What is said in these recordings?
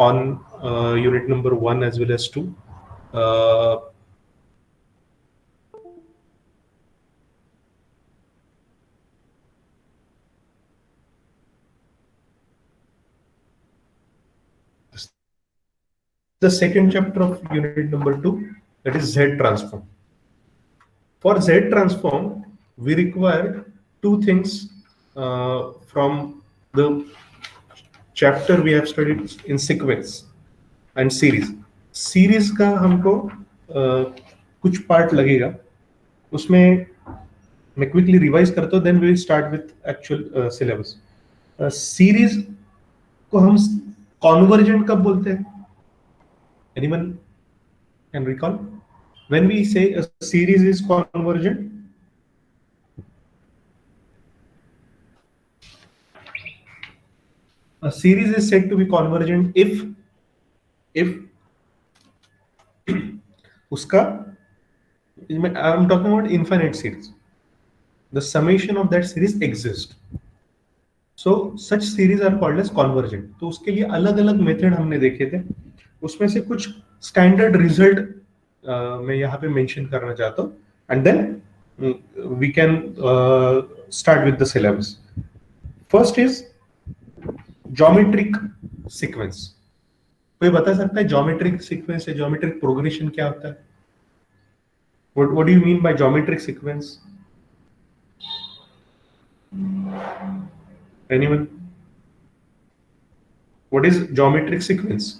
on unit number 1 as well as 2. Uh, the second chapter of unit number 2, that is Z transform. For Z transform, we require two things from the chapter we have studied in sequence and series. Series का हमको कुछ part लगेगा, उसमें मैं quickly revise करता हूँ, then we will start with actual syllabus. Series को हम कॉन्वर्जेंट कब बोलते हैं? Anyone can recall when we say a series is convergent? A series is said to be convergent if uska, I'm talking about infinite series, the summation of that series exists. So such series are called as convergent. तो उसके लिए अलग अलग method हमने देखे थे, उसमें से कुछ स्टैंडर्ड रिजल्ट मैं यहाँ पे मेंशन करना चाहता हूँ, and then we can start with the syllabus. First is geometric sequence. कोई बता सकता है ज्योमेट्रिक सीक्वेंस या ज्योमेट्रिक प्रोग्रेशन क्या होता है? What do you mean by geometric sequence? Anyone? What is geometric sequence?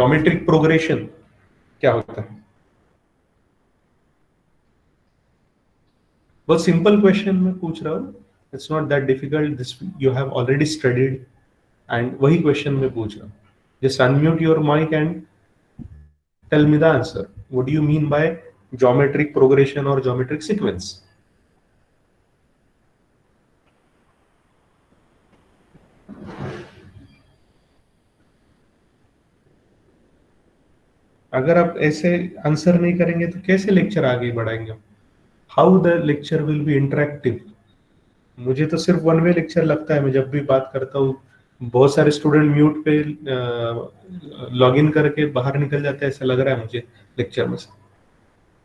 Geometric progression क्या होता है? बहुत सिंपल क्वेश्चन मैं पूछ रहा हूँ. It's not that difficult. This you have already studied, and वही क्वेश्चन मैं पूछ रहा हूँ. Just unmute your mic and tell me the answer. What do you mean by geometric progression or geometric sequence? अगर आप ऐसे आंसर नहीं करेंगे तो कैसे लेक्चर आगे बढ़ाएंगे? How the lecture will be interactive? मुझे तो सिर्फ वन वे लेक्चर लगता है. मैं जब भी बात करता हूँ, बहुत सारे स्टूडेंट म्यूट पे लॉग इन करके बाहर निकल जाते हैं, ऐसा लग रहा है मुझे लेक्चर में से.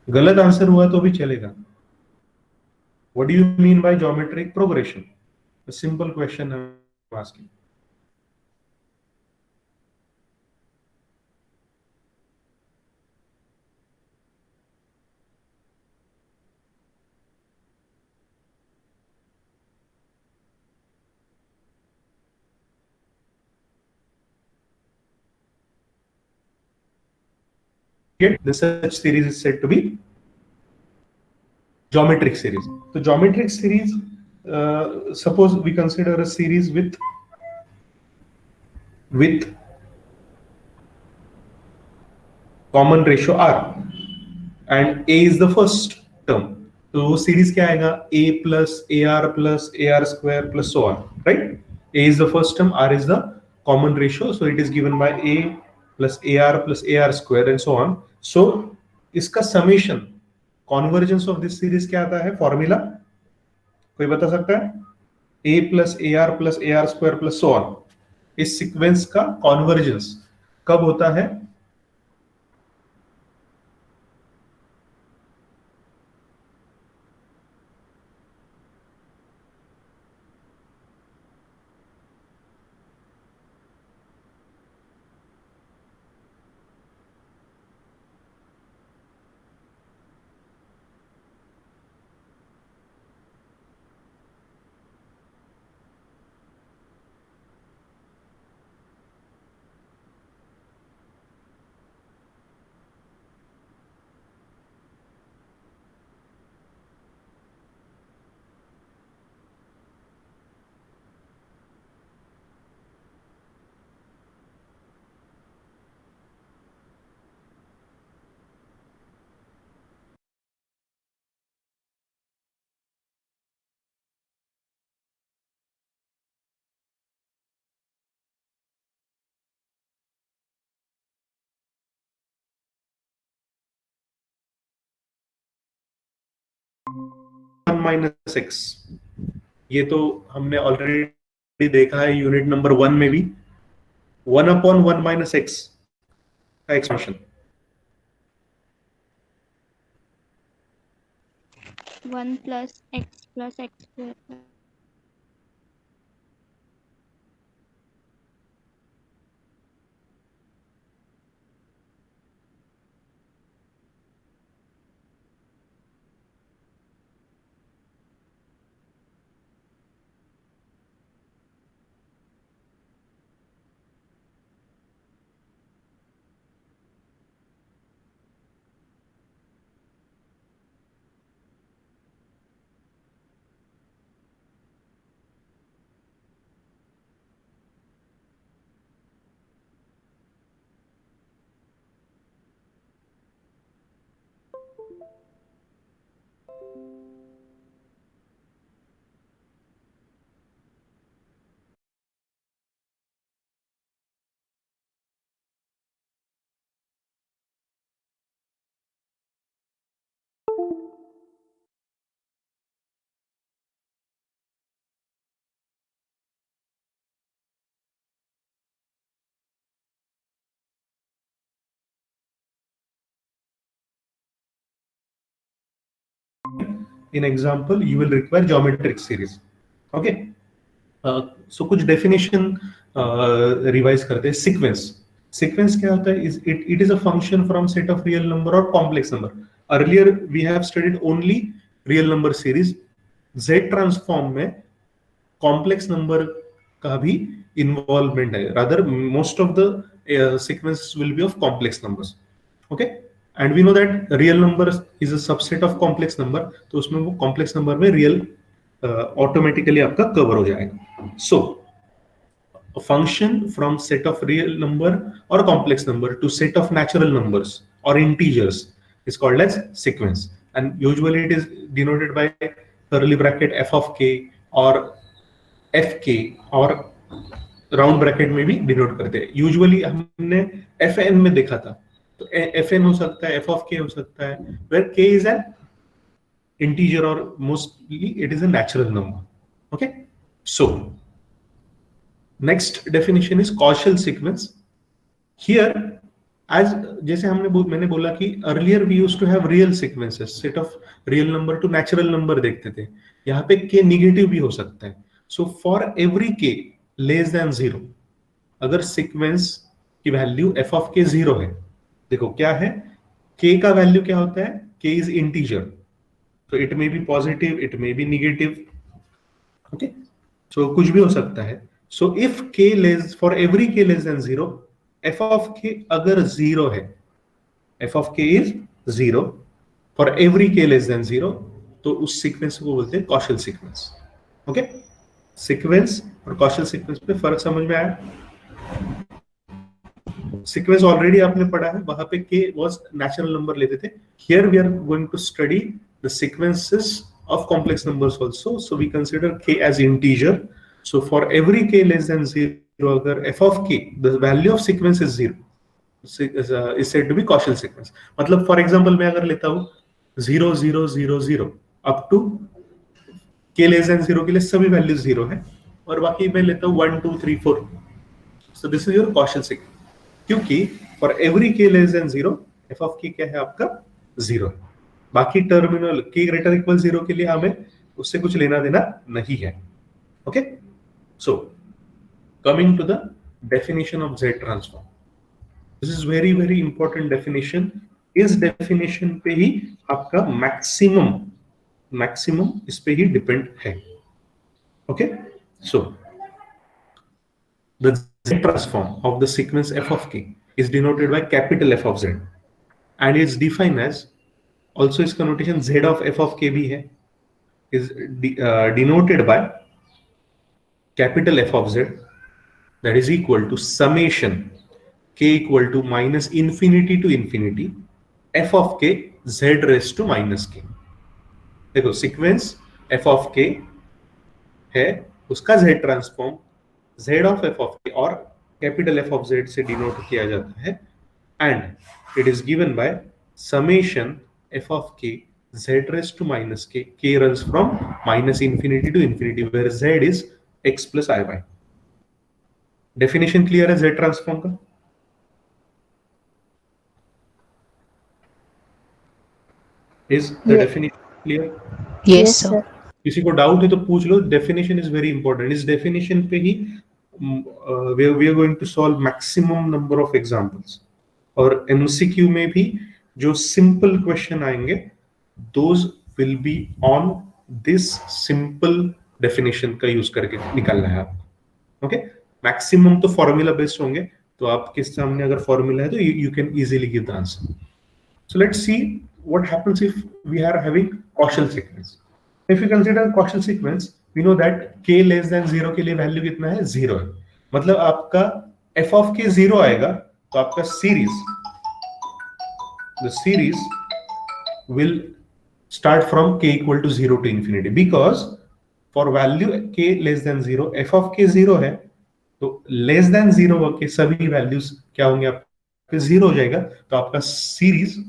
गलत आंसर हुआ तो भी चलेगा. What do you mean by geometric progression? Simple question है asking. The such series is said to be geometric series. So geometric series, suppose we consider a series with common ratio r, and a is the first term. तो वो series क्या आएगा? a plus ar square plus so on, right? A is the first term, r is the common ratio, so it is given by a plus ar square and so on. So इसका summation, convergence of this series क्या आता है? Formula कोई बता सकता है? a plus ar square plus so on. इस sequence का कॉन्वर्जेंस कब होता है? minus x. ये तो हमने ऑलरेडी देखा है यूनिट नंबर 1 में भी, 1/1 - x का expansion. 1 + x + x²। In example, you will require geometric series. Okay. So कुछ definition revise करते हैं. Sequence क्या होता है? It is a function from set of real number or complex number. Earlier we have studied only real number series. Z transform में complex number का भी involvement है. Rather, most of the sequences will be of complex numbers. Okay. And we know that real number is a subset of complex number, तो उसमें वो complex number में real automatically आपका cover हो जाएगा. So a function from set of real number or complex number to set of natural numbers or integers is called as sequence, and usually it is denoted by curly bracket f of k or fk, और round bracket में भी denote करते हैं. Usually हमने fn में देखा था, तो fn हो सकता है, f of k हो सकता है, where k is an integer or mostly it is a natural number. Okay, so next definition is causal sequence. Here, as जैसे मैंने बोला कि earlier we used to have real sequences, set of real number to natural number देखते थे. यहाँ पे k negative भी हो सकता है. So for every k less than 0, अगर सीक्वेंस की वैल्यू f of k 0 है, देखो क्या है, k का वैल्यू क्या होता है, k इज इंटीजर, तो it may be positive, it may be negative. Okay, so कुछ भी हो सकता है. So if k less, for every k less than 0, f of k अगर 0 है, f of k is 0 for every k less than 0, तो उस sequence को बोलते हैं कॉशल सीक्वेंस. ओके, सीक्वेंस और कॉशल सीक्वेंस पे फर्क समझ में आया? सीक्वेंस ऑलरेडी आपने पढ़ा है, वहां पे k वाज नेचुरल नंबर लेते थे. Here we are going to study the sequences of complex numbers also, so we consider k as integer. So for every k less than 0, अगर f of k the value of sequence is 0, is said to be causal sequence. मतलब for example मैं अगर लेता हूं 0 0 0 0 up to k less than 0 के लिए सभी value 0 है, और बाकी मैं लेता हूं 1 2 3 4, so this is your causal sequence. क्योंकि for every k less than 0, f of k क्या है आपका 0. बाकी टर्मिनल k ग्रेटर इक्वल 0 के लिए हमें उससे कुछ लेना देना नहीं है. Okay, so coming to the definition of Z transform. This is very very important definition. इस डेफिनेशन पे ही आपका मैक्सिमम इस पे ही डिपेंड है. Okay, so the Z transform of the sequence f of k is denoted by capital F of Z, and is defined as, also इसका notation Z of f of k भी है, is denoted by capital F of Z, that is equal to summation k equal to minus infinity to infinity f of k z raised to minus k. देखो sequence f of k है, उसका Z transform z of f of k और capital F of Z से denote किया जाता है, and it is given by summation f of k z raised to minus k. K runs from minus infinity to infinity, where z is x plus iy. Definition clear है z transform का? Is the definition clear? Yes, sir. किसी को doubt है तो पूछ लो. Definition is very important. इस definition पे ही we are going to solve maximum number of examples. और एमसीक्यू में भी जो सिंपल क्वेश्चन आएंगे those will be on this simple definition का यूज करके निकालना है आपको. ओके, मैक्सिमम तो फॉर्मूला बेस्ड होंगे, तो आपके सामने अगर फॉर्मूला है तो you can easily give the answer. So let's see what happens if we are having Cauchy sequence. If we consider Cauchy sequence, we know that k less than 0 के लिए value कितना है? 0 है. मतलब आपका f of k 0 आएगा तो आपका the series will start from k equal to 0 to infinity, because for value k less than 0 f of k 0 है, तो less than 0 के सभी वैल्यूज क्या होंगे? आपके 0 हो जाएगा, तो आपका series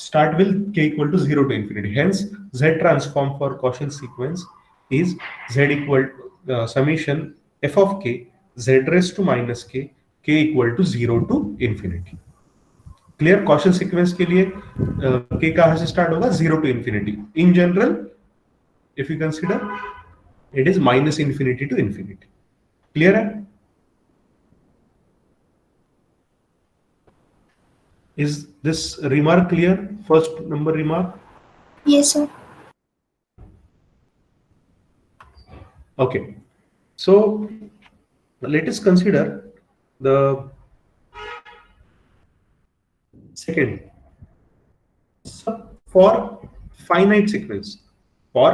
start with k equal to 0 to infinity. Hence, z transform for Cauchy sequence is z equal summation f of k z raised to minus k equal to 0 to infinity. Clear? Cauchy sequence के लिए k कहाँ से start होगा? 0 to infinity. In general, if you consider, it is minus infinity to infinity. Clear है? Is this remark clear? First number remark? Yes, sir. Okay. So let us consider the second. For finite sequence. For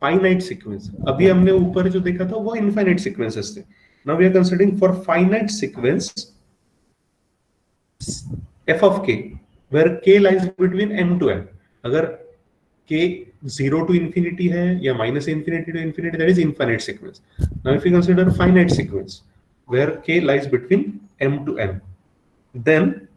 finite sequence. अभी हमने ऊपर जो देखा था वो infinite sequences थे. Now we are considering for finite sequence f of k, where k lies between m to n. अगर k 0 to infinity है या minus infinity to infinity, that is infinite sequence. Now if you consider finite sequence where k lies between m to n, then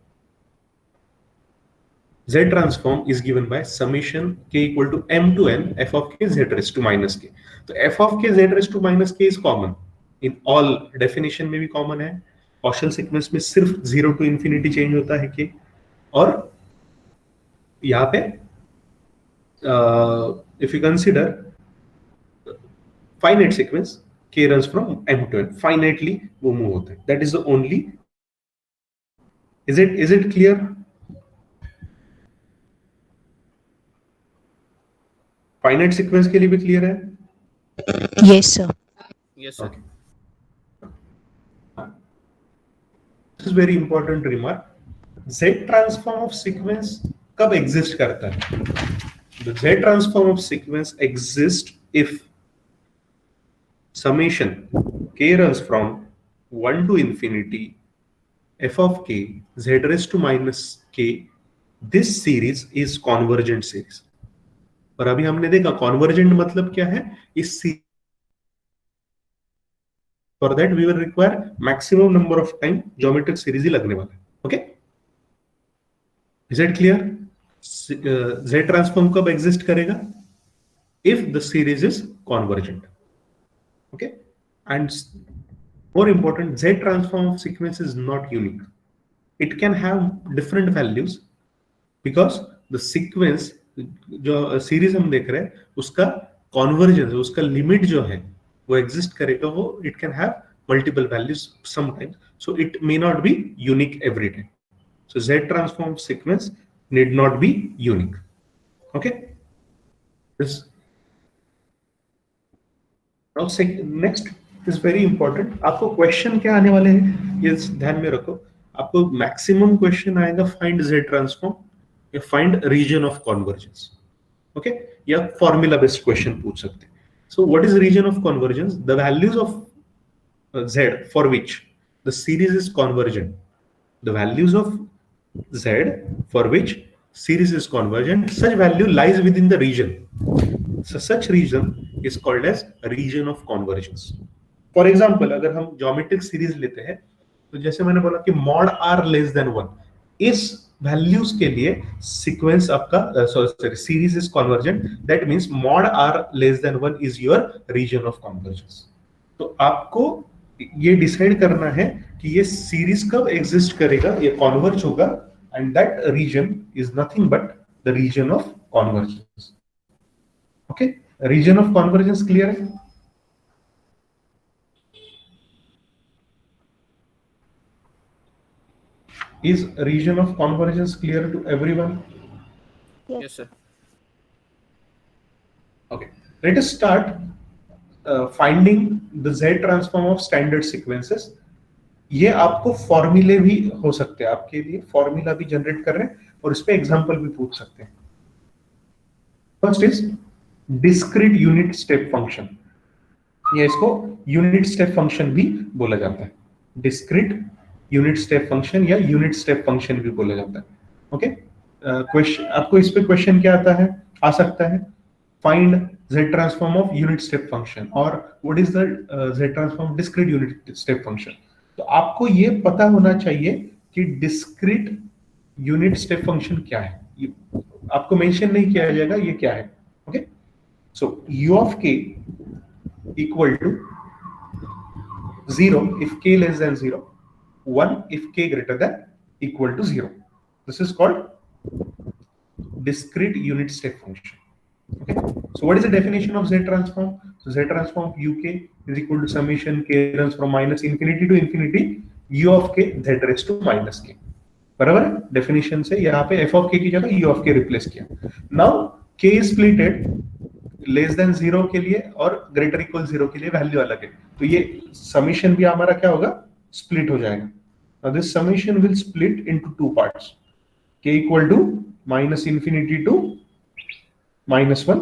z transform is given by summation k equal to m to n f of k z raised to minus k. तो f of k z raised to minus k is common in all definition में भी common है. Cauchy sequence में सिर्फ 0 to infinity change होता है k. और यहाँ पे if you consider finite sequence, k runs from m to n, finitely वो move होता है. That is the only. Is it clear? Finite sequence के लिए भी clear है? Yes, sir. Yes, sir. Okay. This is very important remark. Z transform of sequence कब exist करता है? The Z transform of sequence exists if summation k runs from 1 to infinity f of k z raised to minus k. This series is convergent series. और अभी हमने देखा convergent मतलब क्या है? इस for that we will require maximum number of time geometric series ही लगने वाला है. Okay? Is it clear? Z transform कब exist करेगा? If the series is convergent. Okay? And more important, Z transform of sequence is not unique. It can have different values because the sequence जो series हम देख रहे हैं उसका convergence, उसका limit जो है वो exist करेगा, वो it can have multiple values sometimes, so it may not be unique every time. So Z transform sequence need not be unique. Okay? This now next is very important. आपको question क्या आने वाले हैं ये ध्यान में रखो. आपको मैक्सिमम क्वेश्चन आएगा फाइंड Z ट्रांसफॉर्म या find region of convergence. Okay, या फॉर्मूला बेस्ड क्वेश्चन पूछ सकते हैं. So what is region of convergence? The values of Z for which the series is convergent. The values of Z for which series is convergent, such value lies within the region. So such region is called as region of convergence. For example, अगर हम geometric series लेते हैं तो जैसे मैंने बोला कि mod r less than 1, इस वैल्यूज के लिए सीक्वेंस आपका sorry series is convergent, that means mod r less than 1 is your region of convergence. तो आपको ये डिसाइड करना है कि ये सीरीज कब एग्जिस्ट करेगा, ये कॉन्वर्ज होगा, and that region is nothing but the region of convergence. Okay, region of convergence clear है? Is region of convergence clear to everyone? Yes, sir. Okay, let us start finding the Z transform of standard sequences. ये आपको फॉर्मूले भी हो सकते हैं, आपके लिए फॉर्मूला भी जनरेट कर रहे हैं और इस पे एग्जांपल भी पूछ सकते हैं। First is discrete unit step function, ये इसको यूनिट स्टेप फंक्शन भी बोला जाता है। डिस्क्रीट यूनिट स्टेप फंक्शन या यूनिट स्टेप फंक्शन भी बोला जाता है। ओके, क्वेश्चन आपको इस पे क्वेश्चन क्या आता है, आ सकता है find z transform of unit step function और what is the z transform discrete unit step function. तो आपको ये पता होना चाहिए कि डिस्क्रीट यूनिट स्टेप फंक्शन क्या है, आपको मेंशन नहीं किया जाएगा ये क्या है। Okay, so u of k equal to 0 if k less than 0, 1 if k greater than equal to 0. This is called discrete unit step function. Okay, so what is the definition of Z transform? So Z transform of uk is equal to summation k runs from minus infinity to infinity u of k z raised to minus k. बराबर है? Definition से यहाँ पे f of k की जगह u of k replace किया। Now k is splitted less than 0 के लिए और ग्रेटर इक्वल 0 के लिए वैल्यू अलग है, तो ये समीशन भी हमारा क्या होगा, स्प्लिट हो जाएगा। Now this summation will split into two parts, k equal to minus infinity to minus 1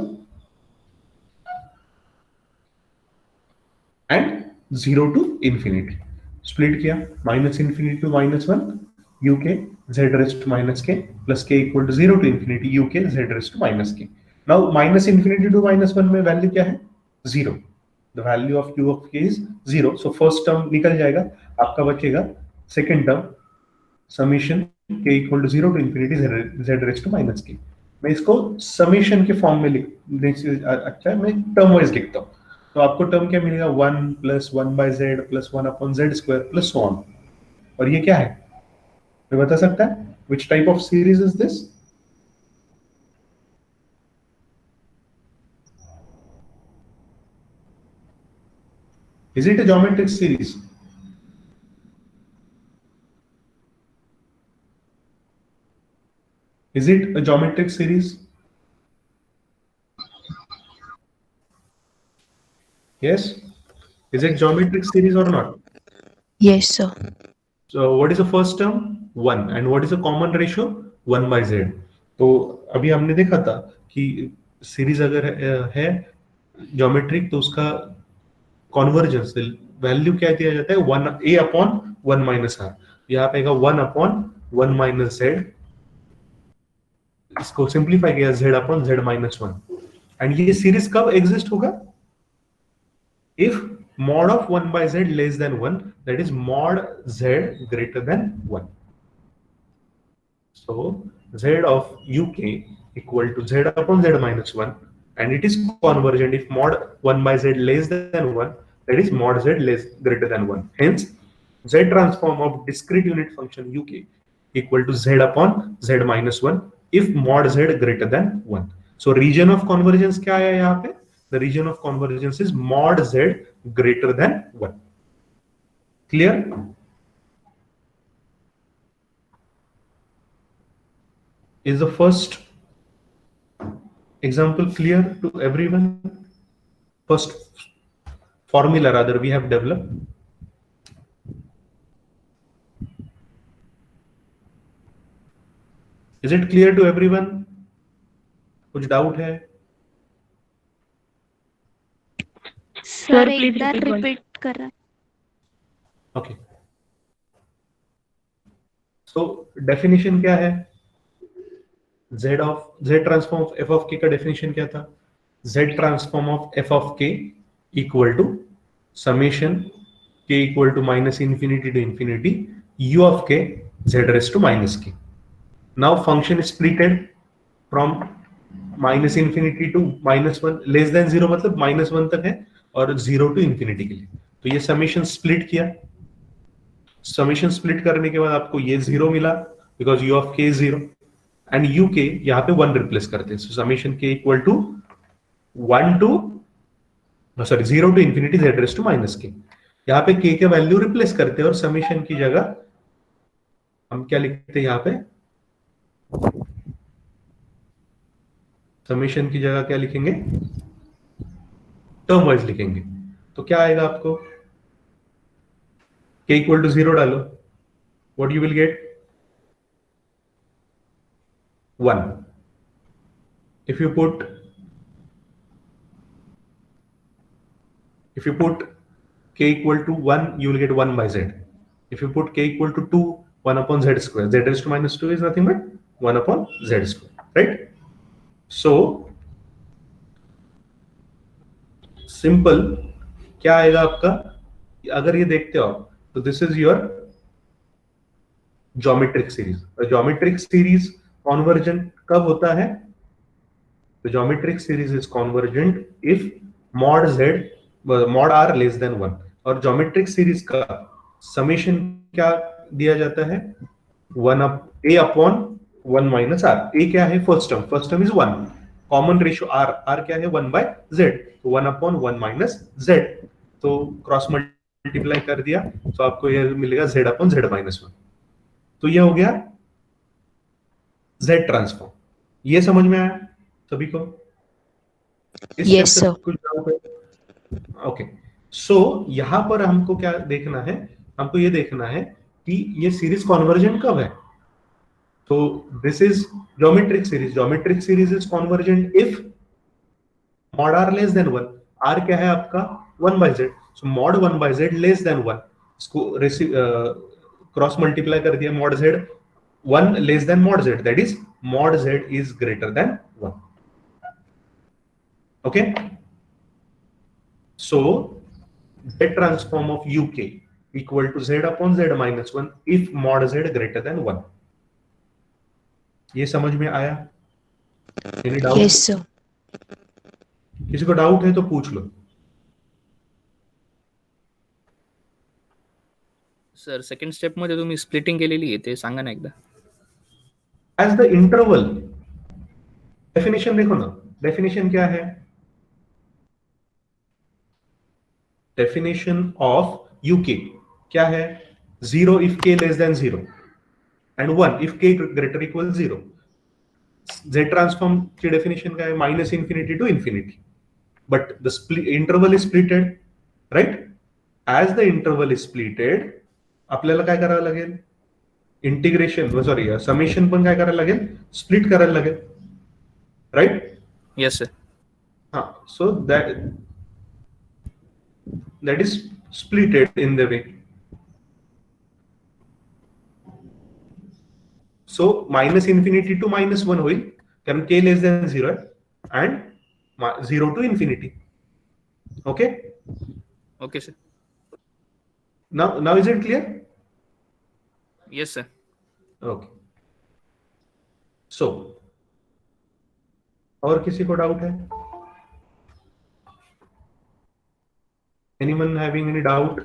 and 0 to infinity। split किया minus infinity to minus 1 uk z raised to minus k plus k equal to 0 to infinity uk z raised to minus k। Now minus infinity to minus 1 में value क्या है, 0। The value of u of k is 0, so first term निकल जाएगा, आपका बचेगा second term summation k equal to 0 to infinity z raised to minus k। मैं इसको summation के फॉर्म में अच्छा है, मैं टर्म वाइज लिखता हूँ, तो आपको टर्म क्या मिलेगा, 1 plus 1 by z plus 1 upon z square plus so on. और ये क्या है, मैं बता सकता है which type of series is this? Is it a geometric series? Is it a geometric series? Yes. Is it geometric series or not? Yes, sir. So what is the first term? 1. And what is the common ratio? 1 by z. तो अभी हमने देखा था कि series अगर है geometric तो उसका कॉन्वर्जेंस वैल्यू क्या दिया जाता है, 1 a अपॉन 1 माइनस r। यहाँ पे 1 अपॉन 1 माइनस z, इसको सिंप्लीफाई किया z upon z minus 1। And ये सीरीज कब एग्जिस्ट होगा, if mod of 1 by z less than 1, that is mod z greater than 1. So z of uk equal to z upon z minus 1, and it is convergent if mod 1 by z less than 1, that is mod z less greater than 1. Hence z transform of discrete unit function uk equal to z upon z minus 1 if mod z greater than 1. So region of convergence क्या है यहाँ पे, the region of convergence is mod z greater than 1. Clear? Is the first example clear to everyone? First formula rather we have developed. Is it clear to everyone? कुछ doubt है? Sir एक बार repeat कर रहा। Okay, so definition क्या है, z transform of f of k का definition क्या था, z transform of f of k equal to summation k equal to minus infinity to infinity u of k z raise to minus k। Now function is splitted from minus infinity to -1, less than 0 मतलब -1 तक है और 0 to infinity के लिए। तो ये summation split किया, summation split करने के बाद आपको ये 0 मिला बिकॉज यू ऑफ के 0 एंड यू के यहाँ पे 1 रिप्लेस करते हैं। So summation k equal to 1 to sorry 0 to infinity z raise to minus k. यहाँ पे k के वैल्यू रिप्लेस करते हैं और समेशन की जगह हम क्या लिखते हैं, यहाँ पे समेशन की जगह क्या लिखेंगे, टर्म वाइज लिखेंगे। तो क्या आएगा आपको, k इक्वल टू 0 डालो, what you will get 1। if you put k equal to 1, you will get 1 by z. If you put k equal to 2, 1 upon z square, z raised to minus 2 is nothing but 1 upon z square, right? So simple क्या आएगा आपका, अगर ये देखते हो तो this is your geometric series. Geometric series convergent कब होता है, the geometric series is convergent if mod z mod r less than 1। और geometric series का summation क्या दिया जाता है, 1 up a upon 1 minus r। a क्या है, first term is 1, common ratio r क्या है 1 by z, तो 1 upon 1 minus z, तो क्रॉस मल्टीप्लाई कर दिया तो आपको ये मिलेगा z upon z minus 1। तो ये हो गया z ट्रांसफॉर्म। ये समझ में आया सभी को? Yes, sir. कुछ डाउट है? ओके, सो यहां पर हमको क्या देखना है, हमको ये देखना है कि ये सीरीज कॉन्वर्जेंट कब है। तो this is geometric series. Geometric series is convergent if mod r less than 1। R क्या है आपका 1 by z, so mod 1 by z less than 1, इसको क्रॉस मल्टीप्लाई कर दिया, mod z 1 less than mod z, that is mod z इज greater than 1। Okay, so z transform of uk equal to z upon z minus 1 if mod z greater than 1। ये समझ में आया? Any doubt? Yes, sir. किसी को doubt है तो पूछ लो। सर सेकंड स्टेप मध्ये तुम्ही स्प्लिटिंग केलेली आहे ते सांगा ना एकदा। एज द इंटरवल, डेफिनेशन देखो ना, डेफिनेशन क्या है, डेफिनेशन ऑफ uk क्या है, 0 if k less than 0 and 1 if k greater equal 0। z transform की डेफिनेशन क्या है, minus infinity to infinity, but the interval is splitted, right? As the interval is splitted आपल्याला काय करावं लागेल, इंटिग्रेशन सॉरी समेशन पण काय करायला लागेल, स्प्लिट करायला लागेल, राइट? Yes sir. हाँ, सो that is splitted in the way, so minus infinity to minus 1 होईल कारण k less than 0 and 0 to infinity। okay, okay sir. now is it clear? Yes sir. okay, so और किसी को doubt है? anyone having any doubt?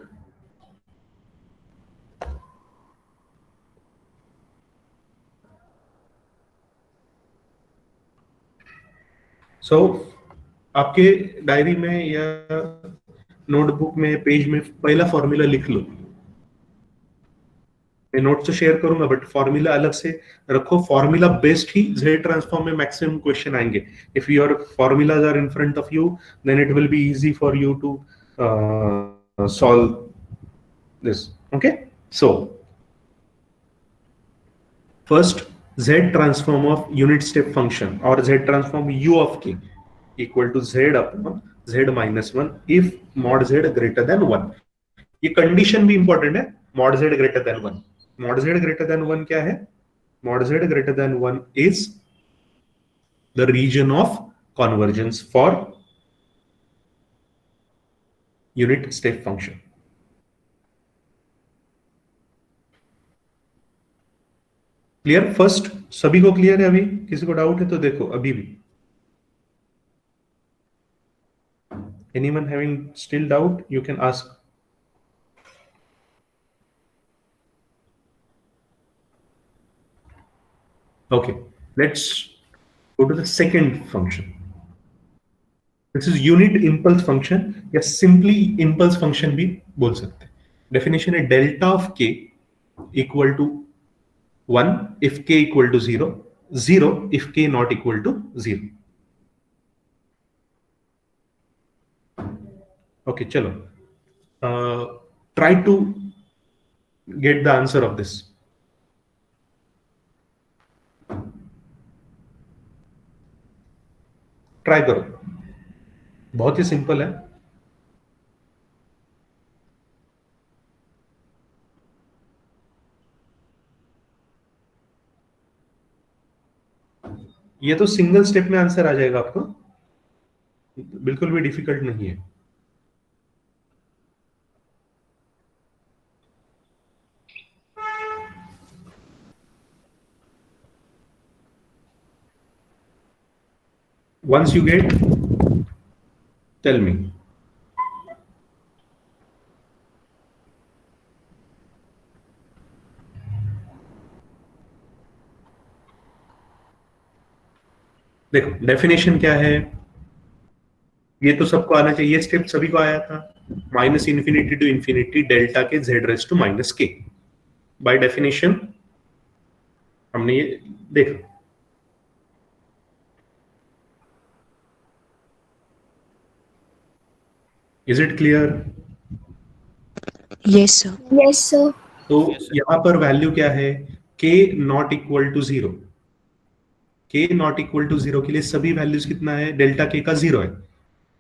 so आपके diary में या notebook में पेज में पहला फॉर्मूला लिख लो। मैं नोट तो शेयर करूंगा बट फॉर्मूला अलग से रखो, फॉर्मूला बेस्ड ही जेड ट्रांसफॉर्म में मैक्सिमम क्वेश्चन आएंगे। If your formulas are in front of you then it will be easy for you to solve this. Okay, so first z transform of unit step function or z transform u of k equal to z upon z minus 1 if mod z greater than 1। ये condition भी important है, mod z greater than 1। mod z greater than 1 क्या है, mod z greater than 1 is the region of convergence for unit step function। Clear? First सभी को clear है? अभी किसी को डाउट है तो देखो अभी भी. Anyone having still doubt, you can ask. Okay, let's go to the second function. This is unit impulse function या simply impulse function भी बोल सकते हैं. Definition है delta of k equal to 1 if k equal to 0, 0 if k not equal to 0. Okay, chalo. Try to get the answer of this. Try करो, बहुत ही simple है. ये तो सिंगल स्टेप में आंसर आ जाएगा आपको, बिल्कुल भी डिफिकल्ट नहीं है. Once you get, tell me. देखो डेफिनेशन क्या है, ये तो सबको आना चाहिए. ये स्टेप सभी को आया था. Minus infinity to infinity delta k Z raise to minus k. By definition हमने ये देखा. Is it clear? Yes, sir. Yes, sir. तो यहां पर वैल्यू क्या है? के नॉट इक्वल टू 0. के नॉट इक्वल टू 0 के लिए सभी वैल्यूज कितना है? डेल्टा के का 0 है.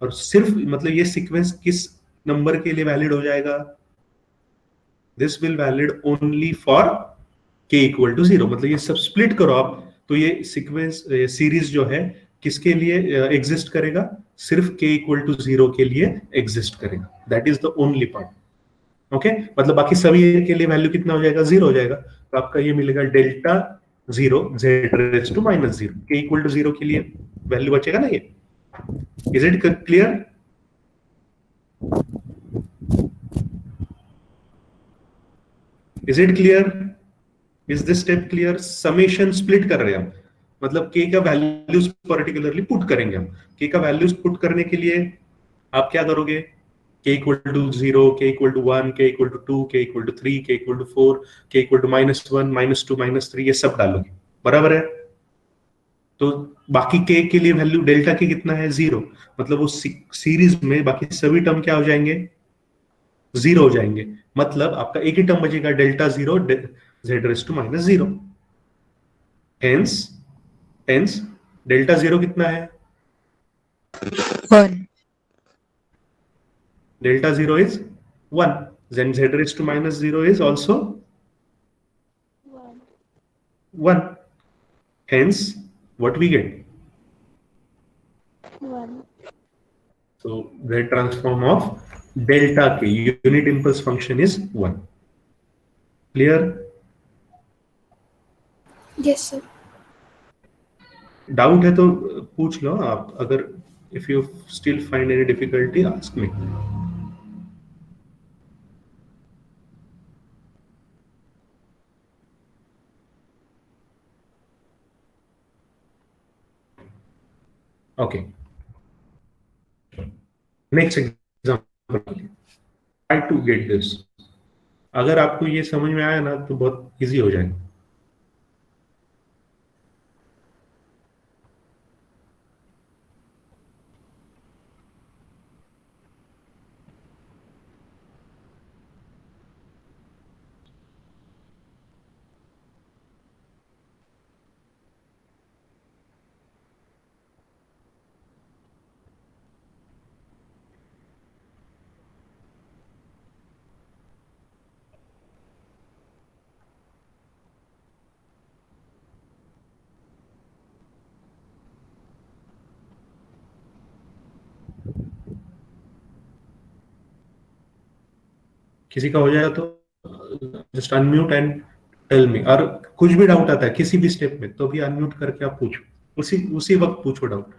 और सिर्फ मतलब ये सीक्वेंस किस नंबर के लिए वैलिड हो जाएगा? This will valid only for के इक्वल टू 0. मतलब ये सब स्प्लिट करो आप तो ये सीक्वेंस सीरीज जो है किसके लिए एग्जिस्ट करेगा? सिर्फ के इक्वल टू 0 के लिए एग्जिस्ट करेगा. That is the only part. Okay, मतलब बाकी सभी के लिए वैल्यू कितना हो जाएगा? 0 हो जाएगा. तो आपका ये मिलेगा delta 0 Z raise to minus 0. K equal to 0 के लिए वैल्यू बचेगा ना ये. Is it clear? Is it clear? Is this step clear? Summation split कर रहे हैं हम, मतलब के का वैल्यूज पर्टिकुलरली पुट करेंगे हम. के का वैल्यूज पुट करने के लिए आप क्या करोगे? k equal to 0, k equal to 1, k equal to 2, k equal to 3, k equal to 4, k equal to -1, -2, -3 ये सब डालोगे. बराबर है? तो बाकी k के लिए वैल्यू डेल्टा के कितना है? 0. मतलब वो सीरीज में बाकी सभी टर्म क्या हो जाएंगे? 0 हो जाएंगे. मतलब आपका एक ही टर्म बचेगा delta 0 z raise to -0. Hence delta 0 कितना है? 1. Delta 0 is 1. Then z raised to -0 is also 1. Hence, what we get? 1. So, the transform of delta k, unit impulse function is 1. Clear? Yes, sir. Doubt है तो पूछ लो आप. अगर if you still find any difficulty, ask me. Okay. Next example. Try to get this. अगर आपको ये समझ में आया ना तो बहुत इजी हो जाएगा. किसी का हो जाएगा तो just unmute and tell me. और कुछ भी डाउट आता है किसी भी स्टेप में तो भी अनम्यूट करके आप पूछो, उसी उसी वक्त पूछो डाउट।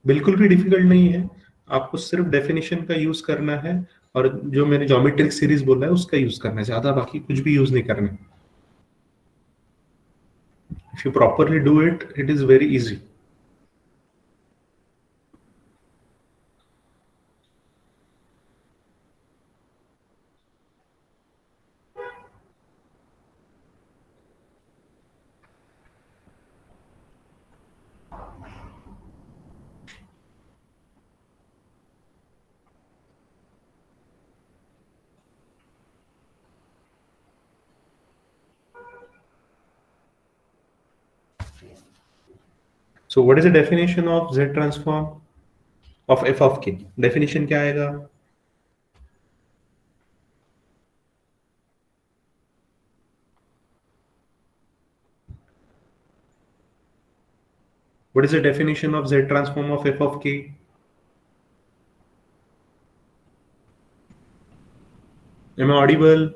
बिल्कुल भी डिफिकल्ट नहीं है, आपको सिर्फ डेफिनेशन का यूज करना है और जो मैंने ज्योमेट्रिक सीरीज बोला है उसका यूज करना है, ज्यादा बाकी कुछ भी यूज नहीं करना है। If you properly do it, it is very easy. So what is the definition of Z transform of f of k? Definition क्या आएगा? What is the definition of Z transform of f of k? Am I audible?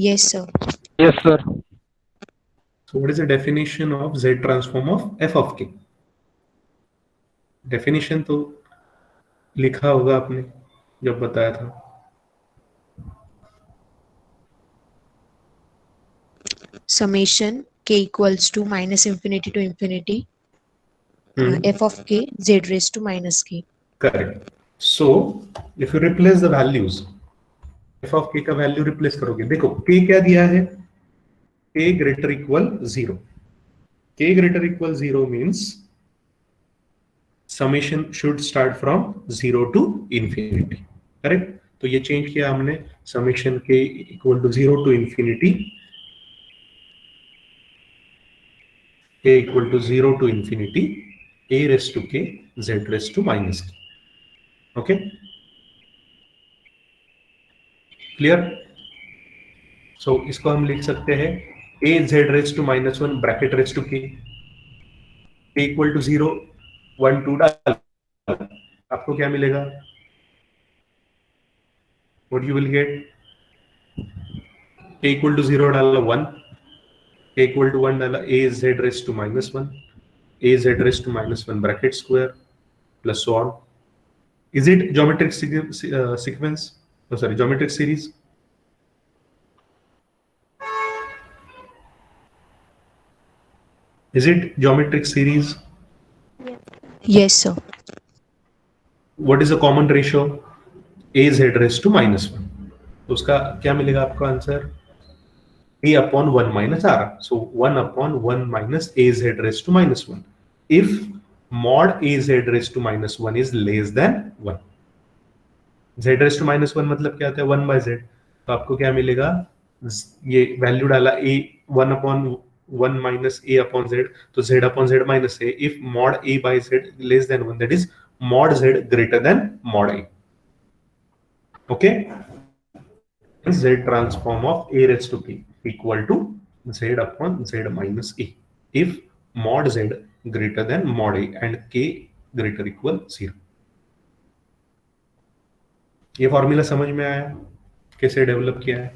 Yes, sir. Yes, sir. So what is the definition of Z transform of f of k? Definition तो लिखा होगा आपने जब बताया था। Summation k equals to minus infinity to infinity f of k z raised to minus k. Correct. So if you replace the values, f of k का value replace करोगे, देखो k क्या दिया है, k greater equal 0. k greater equal 0 means summation should start from 0 to infinity. Correct? तो ये change किया हमने, summation k equal to 0 to infinity, k equal to 0 to infinity a raised to k z raised to minus k. Okay? Clear? So इसको हम लिख सकते हैं a z raised to minus 1 bracket raised to k, k equal to 0 1 2 डाल, आपको क्या मिलेगा? What you will get? k equal to 0 डाला 1, k equal to 1 डाला a z raised to minus 1, a z raised to minus 1 bracket square plus so on. Is it geometric sequence? Oh, sorry, geometric series. Is it geometric series? Yes. Yes, sir. What is the common ratio? a z raised to minus 1. तो उसका क्या मिलेगा आपको answer? a upon 1 minus r. So 1 upon 1 minus a z raised to minus 1. If mod a z raised to minus 1 is less than 1. z raised to minus 1 मतलब क्या होता है? 1 by z. तो आपको क्या मिलेगा? ये वैल्यू डाला a 1 upon 1 minus a upon z, तो z upon z minus a. If mod a by z less than 1, that is mod z greater than mod a. Okay? Z transform of a raised to k equal to z upon z minus a if mod z greater than mod a and k greater equal 0. ये formula समझ में आया कैसे develop किया है?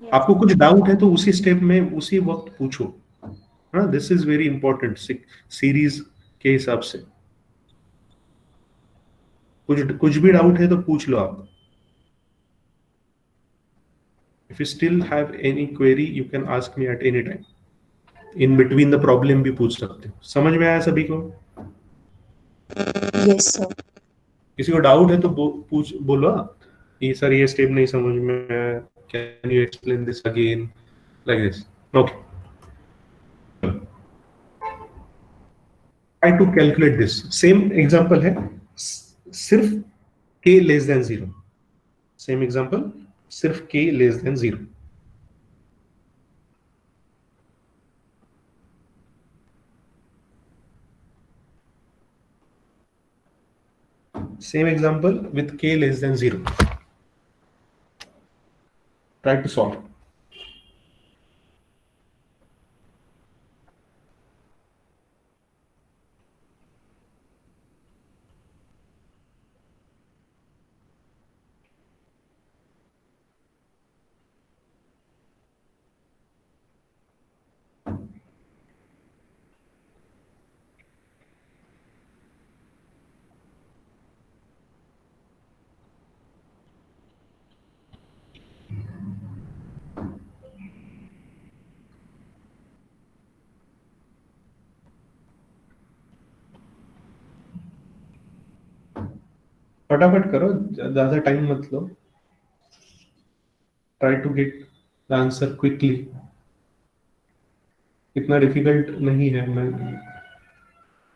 Yes. आपको कुछ doubt है तो उसी स्टेप में उसी वक्त पूछो। हाँ, this is very important series के हिसाब से। कुछ भी डाउट है तो पूछ लो आप। If you still have any query, you can ask me at any time. In between the problem भी पूछ सकते हो. समझ में आया सभी को? Yes, sir. किसी को डाउट है तो पूछ बोलो. ये सर ये स्टेप नहीं समझ में आया. Can you explain this again? Like this. Okay. Try to calculate this. Same example है. सिर्फ k less than 0. Same example. सिर्फ k less than 0. Same example with k less than 0. Try to solve. फटाफट करो, ज्यादा time मत लो. Try to get the answer quickly. इतना difficult नहीं है. मैं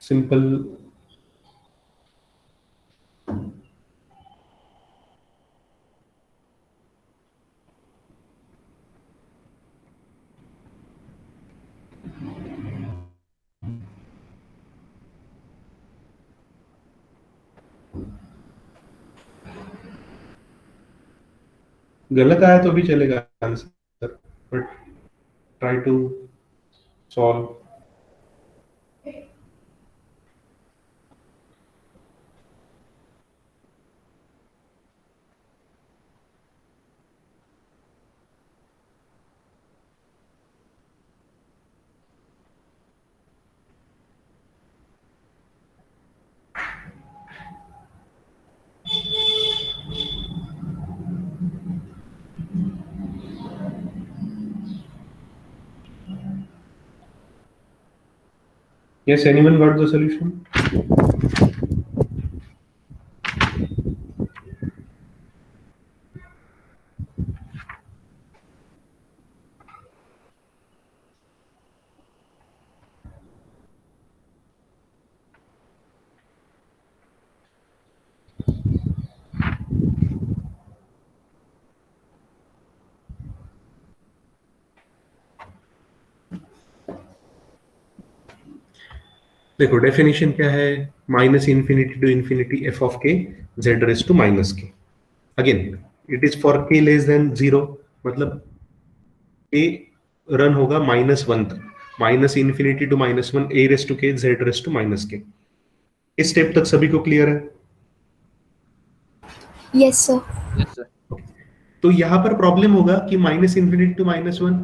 सिंपल गलत आया तो भी चलेगा answer, but try to solve. Yes, anyone got the solution? देखो डेफिनेशन क्या है. Minus infinity to infinity F of k Z raise to minus k. Again it is for k less than 0, मतलब a run होगा -1 तक. Minus infinity to -1 a raise to के Z raise to minus के. इस step तक सभी को clear है? Yes, sir. Yes, sir. तो यहां पर प्रॉब्लम होगा कि माइनस इन्फिनिटी टू -1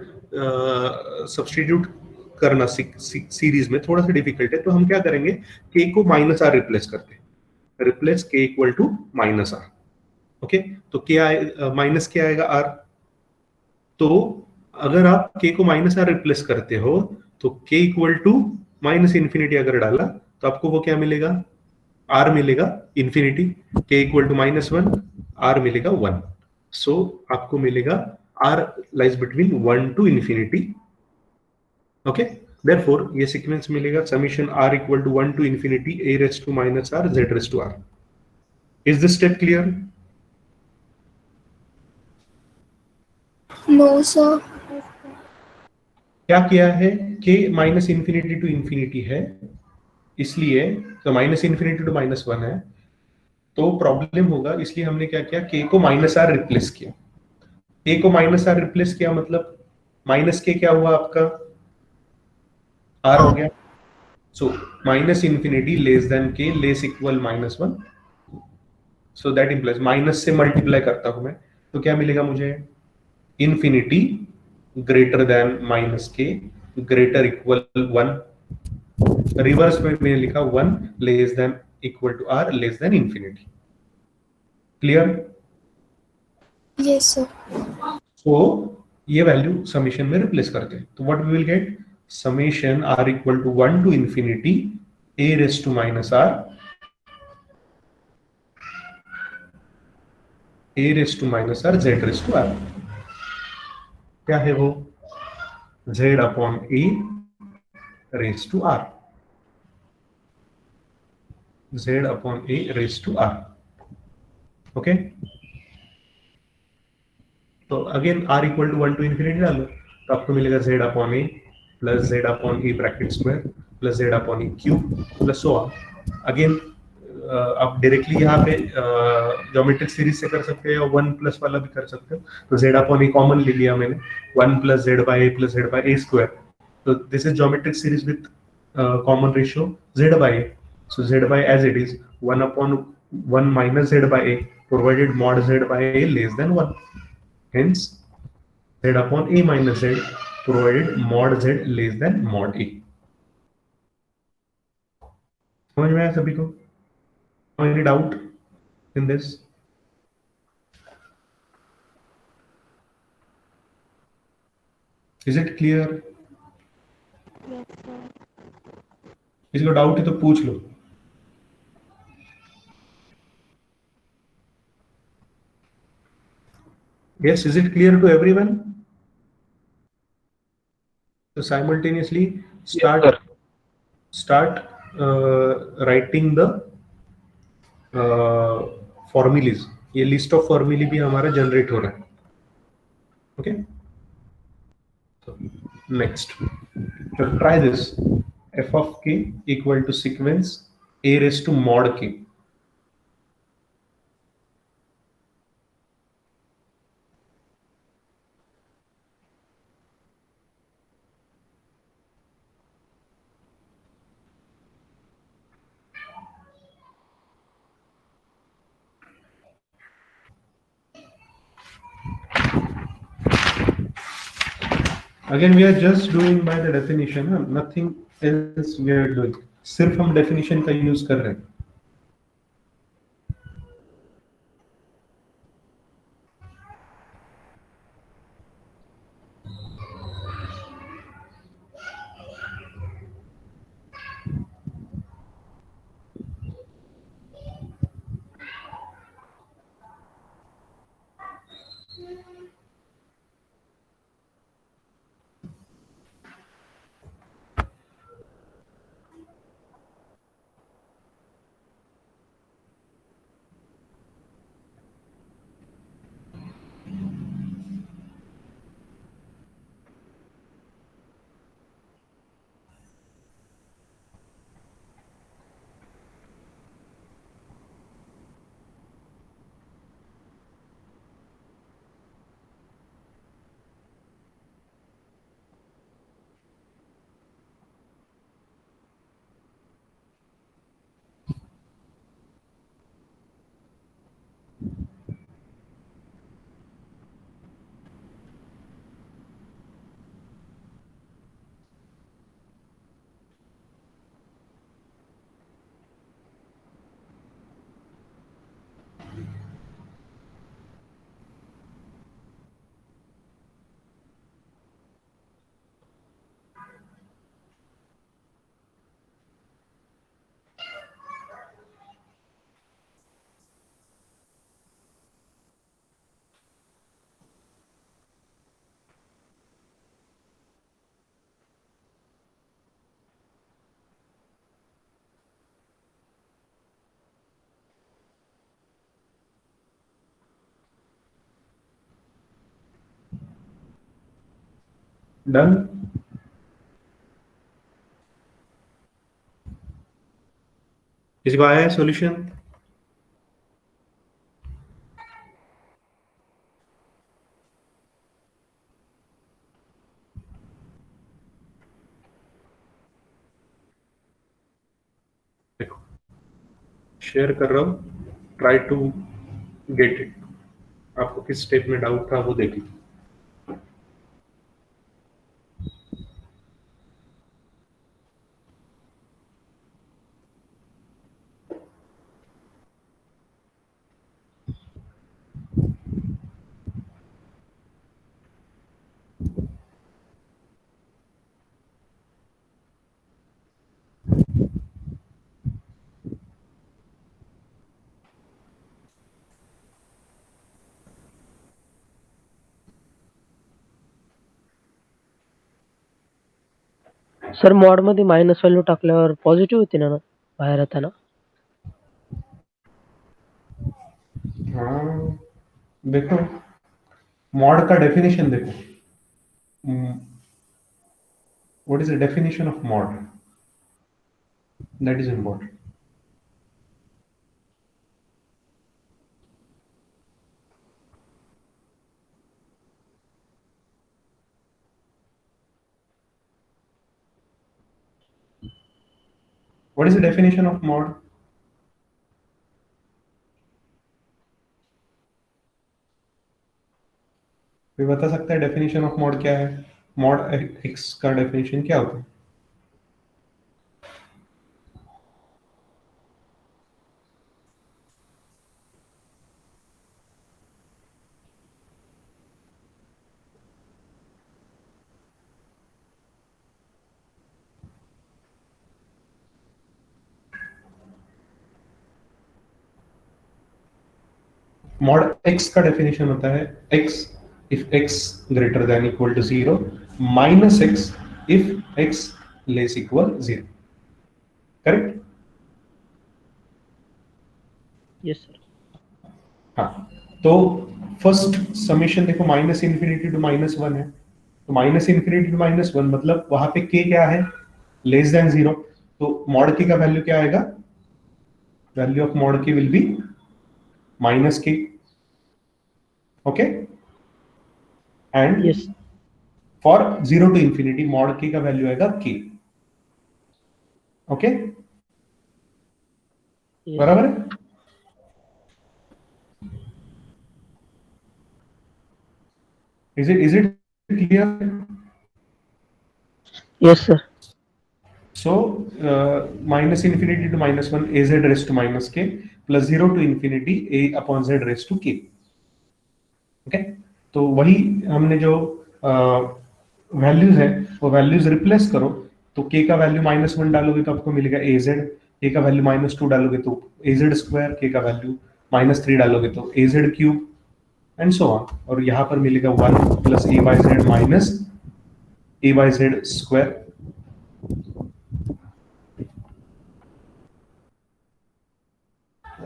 सब्सटीट्यूट करना सीरीज में थोड़ा सा डिफिकल्ट है. तो हम क्या करेंगे, k को -r रिप्लेस करते हैं. Replace k equal to -r. Okay, तो क्या माइनस क्या आएगा r. तो अगर आप k को -r रिप्लेस करते हो तो k equal to minus infinity अगर डाला तो आपको वो क्या मिलेगा, r मिलेगा infinity. k equal to -1, r मिलेगा 1. सो आपको मिलेगा r lies between 1 to infinity. Okay, therefore ये सीक्वेंस मिलेगा summation r equal to 1 to infinity a raise to -r z raise to r. Is this step clear? No, sir. क्या किया है, k minus infinity to infinity है, इसलिए तो minus infinity to -1 है, तो प्रॉब्लम होगा. इसलिए हमने क्या किया, k को -r रिप्लेस किया. k को -r रिप्लेस किया मतलब माइनस k क्या हुआ आपका, r हो गया. So minus infinity less than k less equal -1. So that implies minus से मल्टीप्लाई करता हूं मैं तो क्या मिलेगा मुझे, infinity greater than -k greater equal 1. Reverse में मैंने लिखा 1 less than equal to r less than infinity. Clear? Yes, sir. So ये वैल्यू समेशन में रिप्लेस करते हैं, तो what we will get, summation r equal to 1 to infinity a raise to minus r, a raise to minus r z raise to r। क्या है वो, z upon a raise to r, z upon a raise to r। Okay, तो again r equal to 1 to infinity डालो, तो आपको मिलेगा z upon a plus z upon a bracket square plus z upon a cube plus so on. Again आप directly यहाँ पे geometric series से कर सकते हैं, या 1 प्लस वाला भी कर सकते हो। तो z अपॉन a कॉमन ले लिया मैंने, 1 plus z by a plus z by a square, तो this is geometric series with common ratio z by a। So z by as it is 1 upon 1 minus z by a, provided mod z by a less than 1. Hence z upon a minus z, provided mod z less than mod a. समझ में आया सभी को? Any doubt in this? Is it clear? Yes, sir. किसी को doubt है तो पूछ लो। Yes, is it clear to everyone? So simultaneously Yes, sir. start writing the formulas। ये लिस्ट ऑफ फॉर्मूले भी हमारा जनरेट हो रहा है। Okay, next, so try this, f of k equal to sequence a raised to mod k। Again we are just doing by the definition, nothing else we are doing, सिर्फ हम definition का use कर रहे हैं। Done, किसी को आया है सॉल्यूशन? देखो शेयर कर रहा हूँ, ट्राई टू गेट इट। आपको किस स्टेप में डाउट था वो देख लीजिए। सर मॉड मध्ये मायनस व्हॅल्यू टाकल्यावर पॉझिटिव्ह होती ना बाहेर येताना. हाँ देखो, मॉड का डेफिनेशन देखो. What is the definition of mod? That is important. What is the definition of mod? कोई बता सकता है डेफिनेशन ऑफ मॉड क्या है? मॉड एक्स का डेफिनेशन क्या होता है? मॉड एक्स का डेफिनेशन होता है x if x greater than equal to 0 minus x if x less equal 0. Correct? Yes sir. हाँ. तो फर्स्ट समेशन देखो, माइनस इन्फिनिटी टू माइनस 1 है. तो माइनस इन्फिनिटी टू माइनस 1 मतलब वहां पे के क्या है? Less than 0. तो मॉड के का वैल्यू क्या आएगा? Value of mod k will be minus k. Okay. And yes. For 0 to infinity mod k का वैल्यू आएगा के. ओके, बराबर है? Is it clear? Yes sir. So minus infinity to minus 1 az raised to minus k plus 0 to infinity a upon z raised to k. Okay. तो वही हमने जो values है वो वैल्यूज रिप्लेस करो. तो k का वैल्यू -1 डालोगे तो आपको मिलेगा az. k का वैल्यू -2 डालोगे तो az स्क्वायर. k का वैल्यू -3 डालोगे तो az cube and so on. और यहाँ पर मिलेगा 1 plus a by z minus a by z square.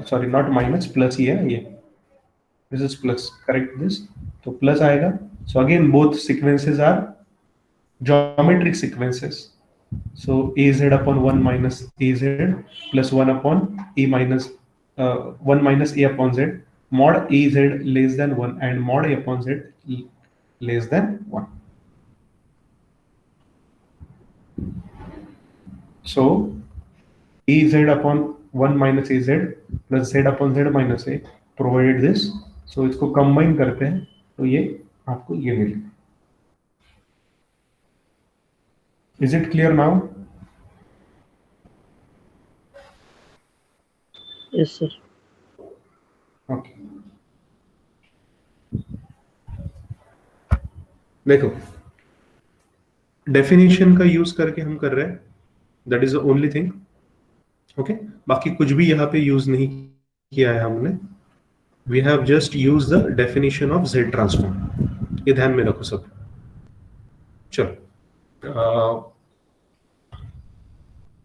Sorry not minus, plus ही है ये. This is plus. Correct this. तो प्लस आएगा. So again both sequences are geometric sequences. So az upon 1 minus az plus 1 upon a minus 1 minus a upon z. Mod az less than 1 and mod a upon z less than 1. So az upon 1 minus az plus z upon z minus a provided this. So इसको combine करते हैं तो ये आपको ये मिलेगा. Is it clear now? Yes sir. Okay. देखो, definition का यूज करके हम कर रहे हैं. That is the only thing. Okay. बाकी कुछ भी यहाँ पे यूज नहीं किया है हमने. We have just use the definition of z transform. ये ध्यान में रखो सब. चलो,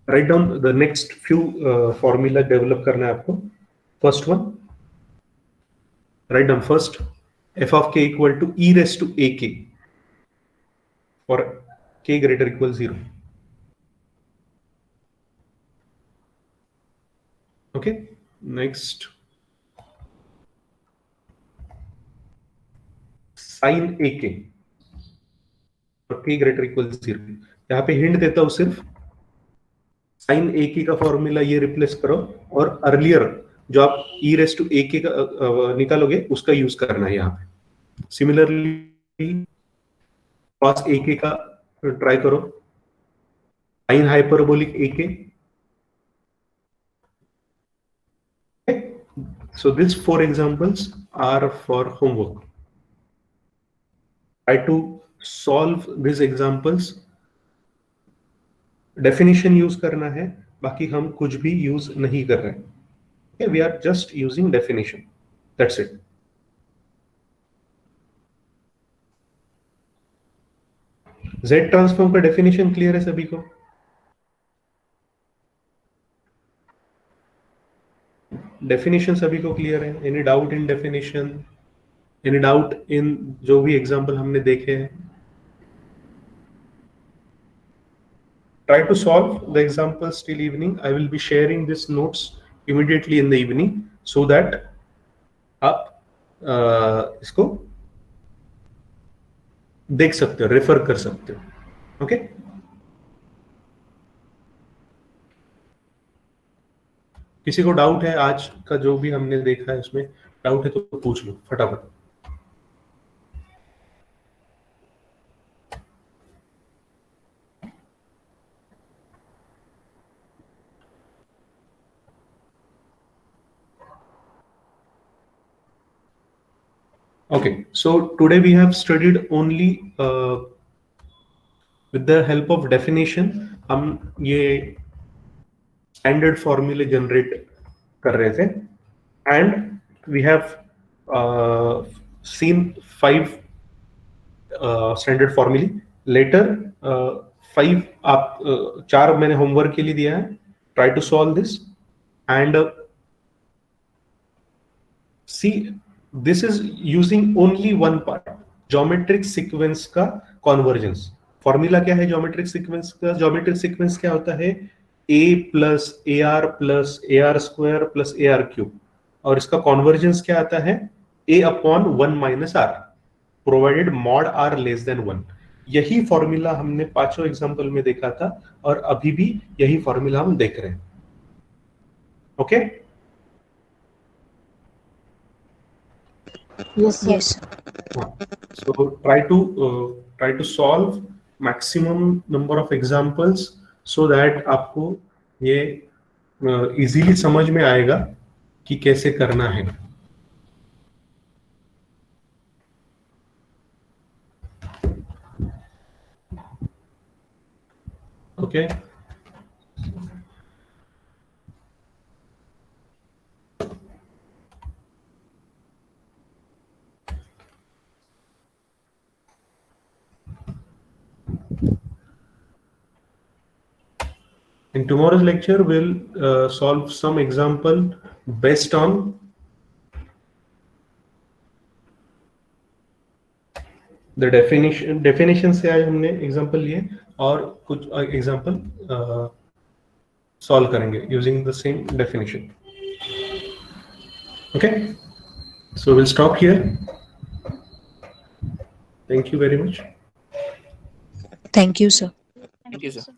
write down the next few formula develop करना है आपको. First one, write down first f of k equal to e raised to ak for k greater equal 0. Okay, next sin ak for k greater equal 0. यहाँ पे hint देता हूं सिर्फ. sin ak का formula ये रिप्लेस करो और earlier जो आप e raised to ak का निकालोगे उसका यूज करना है यहाँ पे. सिमिलरली cos ak का ट्राई करो. sin hyperbolic ak. So these 4 examples are for homework. Try to solve these examples. Definition use करना है, बाकी हम कुछ भी use नहीं कर रहे हैं. Okay, we are just using definition. That's it. Z transform का डेफिनेशन क्लियर है सभी को? डेफिनेशन सभी को क्लियर है? Any doubt in definition? Any doubt in जो भी एग्जांपल हमने देखे हैं? Try to solve the examples till evening. I will be sharing these notes immediately in the evening so that आप इसको देख सकते हो, रेफर कर सकते हो. ओके? किसी को डाउट है आज का जो भी हमने देखा है उसमें डाउट है तो पूछ लो फटाफट. Okay, so today we have studied only with the help of definition. हम ये standard formula generate कर रहे थे, and we have seen 5 standard formulae. Later 5 आप 4 मैंने homework के लिए दिया है. Try to solve this and see. This is using only one part, geometric sequence का convergence. फॉर्मूला क्या है geometric sequence का? geometric sequence क्या होता है? a plus ar plus ar square plus ar cube, और इसका convergence क्या आता है? a upon 1 minus r, provided mod r less than 1. यही फॉर्मूला हमने पांचों एग्जांपल में देखा था और अभी भी यही फॉर्मूला हम देख रहे हैं. Okay? Yes, sir. Yes. So try to solve maximum number of examples so that आपको ये easily समझ में आएगा कि कैसे करना है. Okay. In tomorrow's lecture, we'll solve some example based on the definition. Definition से आज हमने example लिए और कुछ example solve करेंगे using the same definition. Okay, so we'll stop here. Thank you very much. Thank you, sir. Thank you, sir.